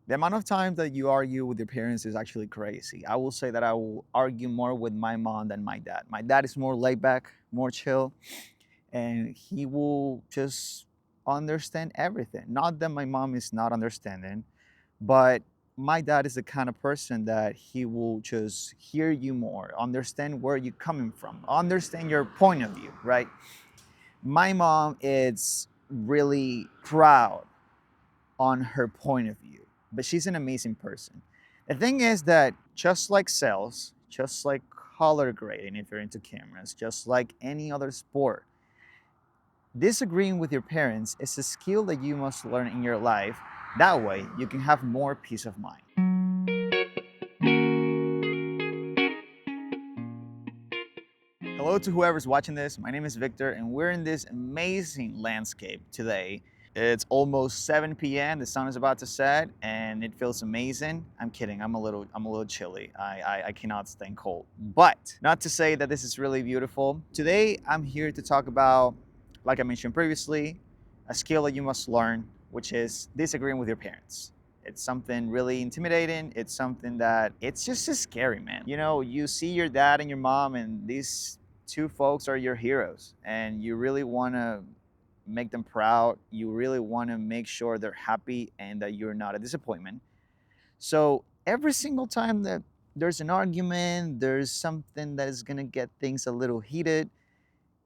The amount of times that you argue with your parents is actually crazy. I will say that I will argue more with my mom than my dad. My dad is more laid back, more chill, and he will just understand everything. Not that my mom is not understanding, but my dad is the kind of person that he will just hear you more, understand where you're coming from, understand your point of view, right? My mom is really proud on her point of view, but she's an amazing person. The thing is that just like sales, just like color grading, if you're into cameras, just like any other sport, disagreeing with your parents is a skill that you must learn in your life. That way, you can have more peace of mind. Hello to whoever's watching this. My name is Victor, and we're in this amazing landscape today. It's almost 7 p.m. The sun is about to set, and it feels amazing. I'm kidding. I'm a little chilly. I cannot stand cold. But not to say that this is really beautiful. Today, I'm here to talk about, like I mentioned previously, a skill that you must learn, which is disagreeing with your parents. It's something really intimidating. It's something that it's just scary, man. You know, you see your dad and your mom, and these two folks are your heroes, and you really want to make them proud. You really want to make sure they're happy and that you're not a disappointment. So every single time that there's an argument, there's something that is going to get things a little heated,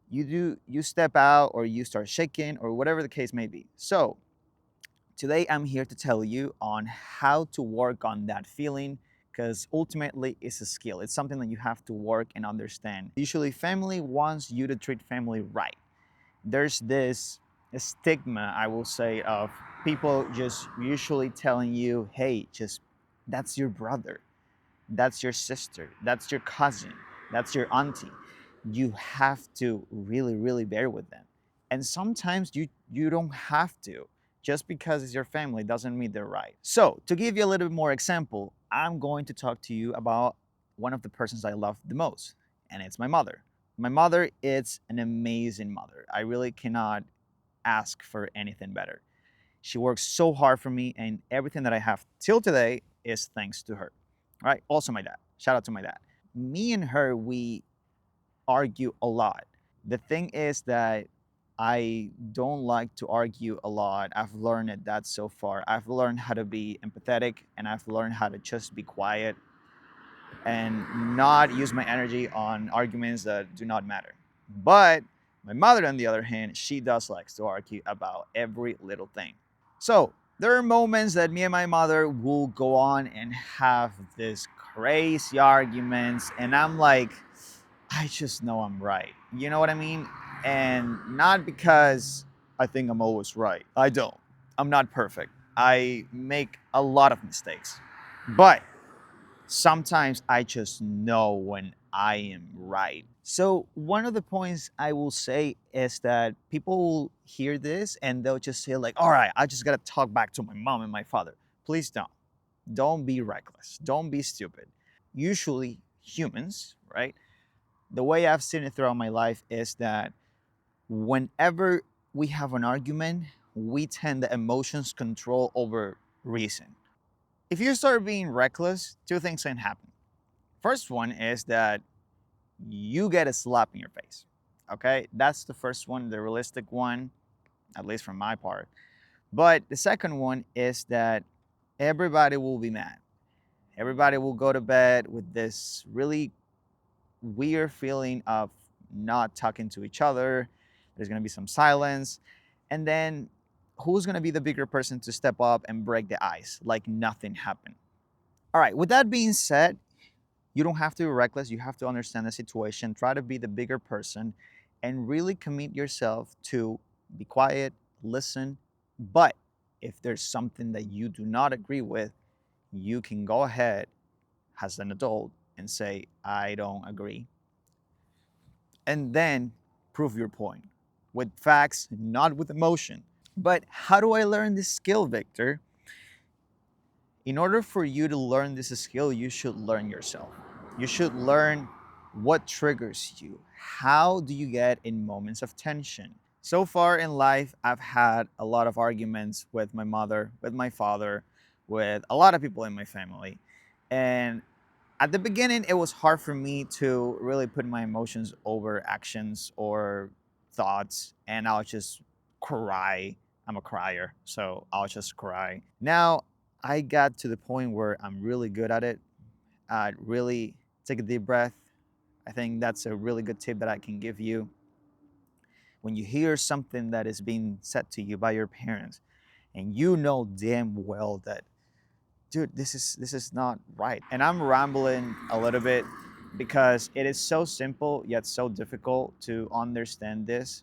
you step out or you start shaking or whatever the case may be. So today I'm here to tell you on how to work on that feeling, because ultimately it's a skill. It's something that you have to work and understand. Usually family wants you to treat family right. There's this stigma, I will say, of people just usually telling you, hey, just that's your brother, that's your sister, that's your cousin, that's your auntie. You have to really, really bear with them. And sometimes you don't have to. Just because it's your family doesn't mean they're right. So, to give you a little bit more example, I'm going to talk to you about one of the persons I love the most, and it's my mother. My mother is an amazing mother. I really cannot ask for anything better. She works so hard for me, and everything that I have till today is thanks to her. Right? Also, my dad. Shout out to my dad. Me and her, we argue a lot. The thing is that I don't like to argue a lot. I've learned that so far. I've learned how to be empathetic, and I've learned how to just be quiet and not use my energy on arguments that do not matter. But my mother, on the other hand, she does likes to argue about every little thing. So there are moments that me and my mother will go on and have this crazy arguments, and I'm like, I just know I'm right. You know what I mean? And not because I think I'm always right. I don't. I'm not perfect. I make a lot of mistakes. But sometimes I just know when I am right. So, one of the points I will say is that people will hear this and they'll just say, like, all right, I just got to talk back to my mom and my father. Please don't. Don't be reckless. Don't be stupid. Usually, humans, right? The way I've seen it throughout my life is that whenever we have an argument, we tend the emotions control over reason. If you start being reckless, two things can happen. First one is that you get a slap in your face. Okay, that's the first one, the realistic one, at least from my part. But the second one is that everybody will be mad. Everybody will go to bed with this really weird feeling of not talking to each other. There's going to be some silence. And then who's going to be the bigger person to step up and break the ice like nothing happened? All right, with that being said, you don't have to be reckless. You have to understand the situation. Try to be the bigger person and really commit yourself to be quiet, listen. But if there's something that you do not agree with, you can go ahead as an adult and say, I don't agree. And then prove your point with facts, not with emotion. But how do I learn this skill, Victor? In order for you to learn this skill, you should learn yourself. You should learn what triggers you. How do you get in moments of tension? So far in life, I've had a lot of arguments with my mother, with my father, with a lot of people in my family. And at the beginning, it was hard for me to really put my emotions over actions or thoughts, and I'll just cry. I'm a crier, so I'll just cry. Now I got to the point where I'm really good at it. Really take a deep breath. I think that's a really good tip that I can give you. When you hear something that is being said to you by your parents, and you know damn well that, dude, this is not right. And I'm rambling a little bit because it is so simple yet so difficult to understand this,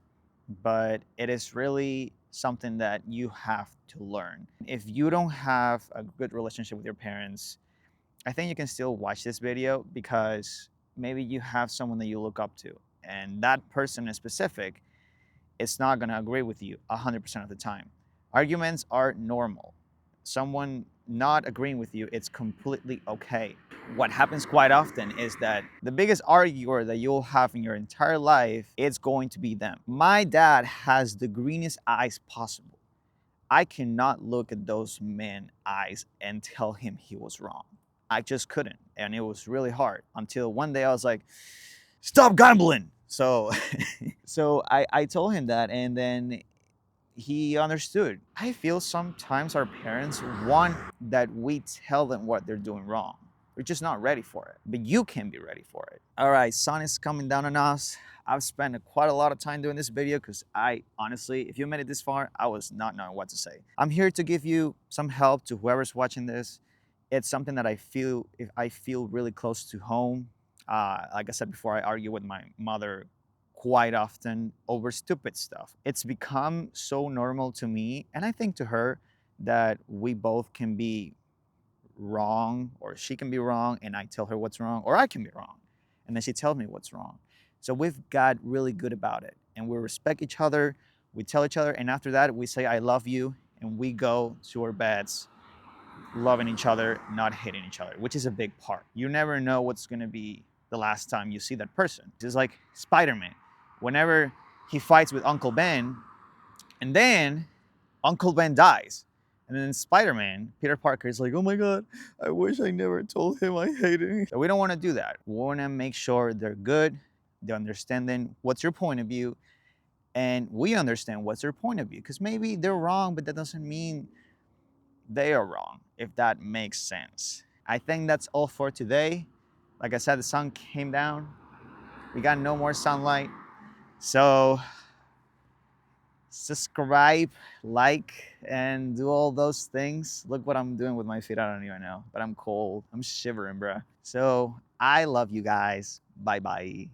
but it is really something that you have to learn. If you don't have a good relationship with your parents, I think you can still watch this video because maybe you have someone that you look up to, and that person in specific is not going to agree with you 100% of the time. Arguments are normal. Someone not agreeing with you, it's completely okay. What happens quite often is that the biggest arguer that you'll have in your entire life, it's going to be them. My dad has the greenest eyes possible. I cannot look at those men's eyes and tell him he was wrong. I just couldn't. And it was really hard until one day I was like, stop gambling. So I told him that, and then he understood. I feel sometimes our parents want that we tell them what they're doing wrong. We're just not ready for it, but you can be ready for it. All right, sun is coming down on us. I've spent quite a lot of time doing this video because I honestly, if you made it this far, I was not knowing what to say. I'm here to give you some help to whoever's watching this. It's something that I feel really close to home. Like I said before, I argue with my mother quite often over stupid stuff. It's become so normal to me, and I think to her, that we both can be wrong, or she can be wrong, and I tell her what's wrong, or I can be wrong, and then she tells me what's wrong. So we've got really good about it, and we respect each other, we tell each other, and after that, we say, I love you, and we go to our beds loving each other, not hating each other, which is a big part. You never know what's gonna be the last time you see that person. It's like Spider-Man. Whenever he fights with Uncle Ben, and then Uncle Ben dies. And then Spider-Man, Peter Parker, is like, oh my God, I wish I never told him I hated him. So we don't wanna do that. We wanna make sure they're good, they're understanding what's your point of view, and we understand what's their point of view. Because maybe they're wrong, but that doesn't mean they are wrong, if that makes sense. I think that's all for today. Like I said, the sun came down. We got no more sunlight. So subscribe, like, and do all those things. Look what I'm doing with my feet. I don't even know, but I'm cold. I'm shivering, bruh. So I love you guys. Bye-bye.